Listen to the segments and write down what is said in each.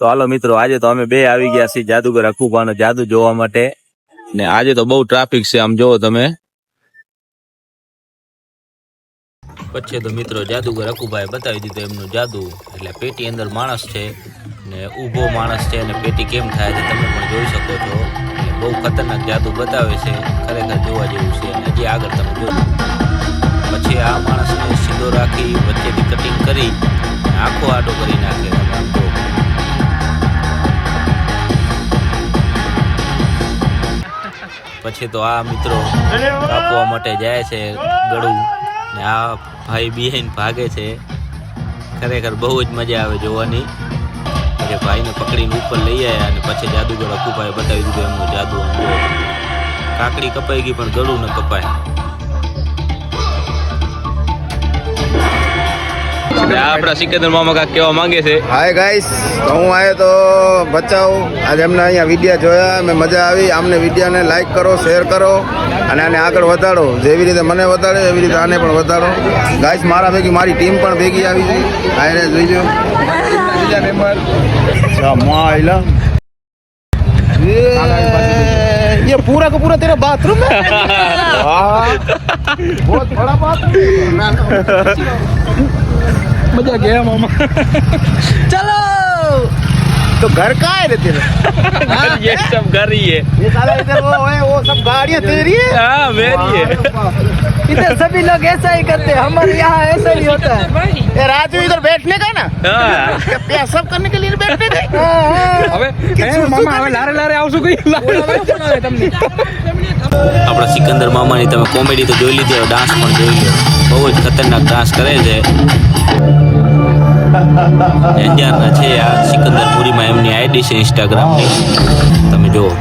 તો હાલો મિત્રો, આજે તો અમે બે આવી ગયા છીએ જાદુગર અકુબાનો જાદુ જોવા માટે ને આજે તો બહુ ટ્રાફિક છે, આમ જોવો તમે. પછી તો મિત્રો જાદુગર અકુબાએ બતાવી દીધું એમનું જાદુ. એટલે પેટી અંદર માણસ છે ને ઊભો માણસ છે અને પેટી કેમ થાય છે તમે પણ જોઈ શકો છો. બહુ ખતરનાક જાદુ બતાવે છે, ખરેખર જોવા જેવું છે. અને હજી આગળ તમે જોજો. પછી આ માણસને સીધો રાખી વચ્ચેથી કટિંગ કરી આખો આડો કરી નાખે. તમે આમ જો. પછી તો આ મિત્રો કાપવા માટે જાય છે ગળું ને આ ભાઈ બિહાઈન ભાગે છે. ખરેખર બહુ જ મજા આવે જોવાની. એટલે ભાઈને પકડીને ઉપર લઈ આવ્યા અને પછી જાદુગર અકુબાએ બતાવી દીધું એમનું જાદુ. કાકડી કપાઈ ગઈ પણ ગળું ન કપાય. આપણા સિકંદર મામા કાક કેવા માંગે છે. હાય ગાઈસ, તો હું આવ્યો તો બચાવ. આજે એમને અહીંયા વિડીયો જોયા, મેં મજા આવી. આમને વિડીયોને લાઈક કરો, શેર કરો અને આને આગળ વધારો. જેવી રીતે મને વધારે એવી રીતે આને પણ વધારો. ગાઈસ, મારા ભેગી મારી ટીમ પણ ભેગી આવી છે. આને જોઈજો. બીજા મેમ્બર માયલા ये पूरा का पूरा तेरा बाथरूम है। बहुत बड़ा बाथरूम। मजा गया मामा। चलो तो घर कहाँ है रे तेरा? ये सब घर ही है. ये साला इधर वो है, वो सब गाड़ियाँ तेरी है? हाँ मेरी है. इधर सभी लोग ऐसा ही करते हैं, हमारे यहाँ ऐसा ही होता है। ये राजू इधर बैठने का ना, सब करने के लिए बैठने का. હવે મામા હવે લારે લારે આવશું કઈ તમને. આપણા સિકંદર મામાની તમે કોમેડી તો જોઈ લીધી, ડાન્સ પણ જોઈ લો. બહુ જ ખતરનાક ડાન્સ કરે છે. અંજારના છે આ સિકંદરપુરીમાં, એમની આઈડી છે ઇન્સ્ટાગ્રામની, તમે જુઓ.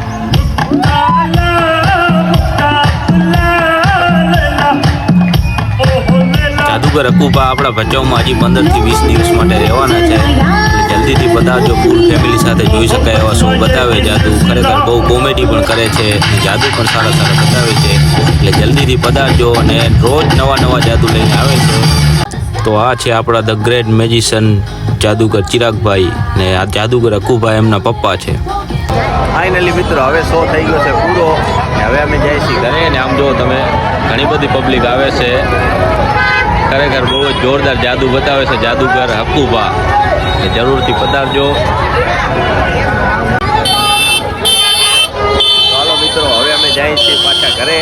જાદુગર અકુબા આપણા ભચાઉમાં હજી 15 થી 20 દિવસ માટે રહેવાના છે. જલ્દીથી પધારજો. ફૂલ ફેમિલી સાથે જોઈ શકાય એવા શો બતાવે જાદુ. ખરેખર બહુ કોમેડી પણ કરે છે અને જાદુ પણ સારા સારા બતાવે છે. એટલે જલ્દીથી પધારજો અને રોજ નવા નવા જાદુ લઈને આવે છે. તો આ છે આપણા ધ ગ્રેટ મેજિશિયન જાદુગર ચિરાગભાઈ ને આ જાદુગર અકુભાઈ એમના પપ્પા છે. ફાઇનલી મિત્રો હવે શો થઈ ગયો છે પૂરો. હવે અમે જઈએ છીએ ઘરે ને આમ જો તમે ઘણી બધી પબ્લિક આવે છે. ખરેખર બહુ જ જોરદાર જાદુ બતાવે છે જાદુગર અકુબા. જરૂરથી પધારજો. ચાલો મિત્રો, હવે અમે જઈએ છીએ પાછા ઘરે.